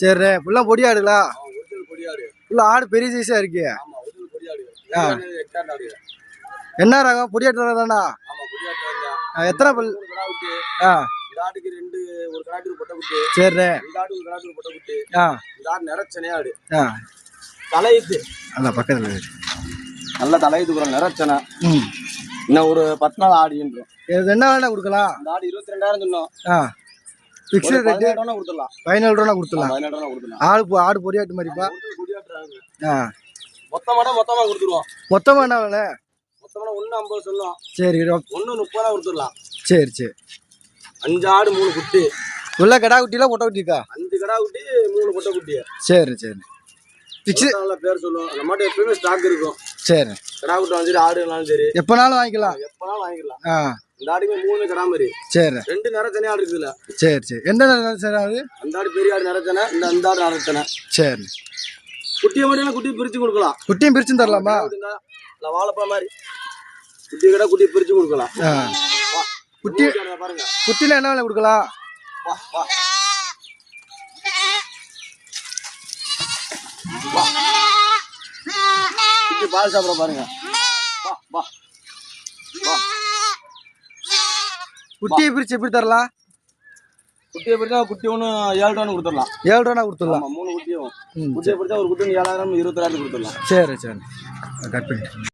சரி ஃபுல்லாக பொடி ஆடுங்களா? ஒரிஜினல் பொடி ஆடு. ஃபுல்லாக ஆடு பெரிய சைஸாக இருக்கு. ஆமா ஒரிஜினல் பொடி ஆடு. எட்டாண்டு ஆடு. என்ன ரகம்? பொடி ஆட்டு தானா? ஆமா பொடி ஆடு தான். எத்தனை பல்? கடா குட்டி. இந்த ஆட்டுக்கு ஒரு கடாட்டி ஒரு பொட்டை குட்டி. சரி. இந்த ஆட்டுக்கு ஒரு கடாட்டி ஒரு பொட்டை குட்டி. இந்த ஆடு நிறச்சனை ஆடு. தலையுது. அந்த பக்கத்தில் நல்ல தலையுது கூட நிறச்சனை. இன்னும் ஒரு 10 நாள் ஆடின்றோம். இது என்ன வேணா கொடுக்கலாம்? இந்த ஆடு 22,000 சொன்னோம். ஃபிக்ஸட் ரேட் 17,000 கொடுத்துடலாம். 17,000 கொடுத்துடலாம். 17,000 கொடுத்துடலாம். ஆடு பொடியாட்டு மாதிரிப்பா. மொத்தமா கொடுத்துருவோம். மொத்தமா என்ன வேலை? மொத்தமா 1,50 சொன்னோம். சரி 1,30 கொடுத்துடலாம். சரி 5 ஆடு 3 குட்டி. உள்ள கடா குட்டிலாம் பொட்டை குட்டிக்கா? 5 கடா குட்டி 3 பொட்டை குட்டி. சரி நல்ல பேர் சொல்லுவோம். அந்த மாட்டு எப்பவுமே ஸ்டாக் இருக்கும். சரி கடா குட்டி சரி ஆடுனாலும் சரி எப்பனாலும் வாங்கிக்கலாம். இந்த ஆடுமே 3 கடா மாதிரி. சரி 2 நிறச்சனை ஆடு இருக்குல்ல. சரி எந்த நிறச்சனை ஆடு? அந்த ஆடு பெரிய ஆடு நிறச்சனை, இந்த ஆடு நிறச்சனை. சரி குட்டியை மட்டும் குட்டி பிரிச்சு கொடுக்கலாம். குட்டியும் பிரிச்சு தரலாமா? வாழைப்பா மாதிரி குட்டி கடை குட்டி பிரிச்சு கொடுக்கலாம். குட்டி பாருங்க. குட்டில என்ன விலை கொடுக்கலாம்? குட்டி பால் சாப்பிட பாருங்க. குட்டியை பிரிச்சு எப்படி தரலாம்? குட்டியை பிரிச்சா குட்டி ஒன்று 7 ரூபா கொடுத்துடலாம். 7 ரூபா கொடுத்துடலாம். 3 குட்டியும் குட்டியை பிரிச்சா ஒரு குட்டி 7,000 22,000 கொடுத்துடலாம். சரி கட் பண்ணி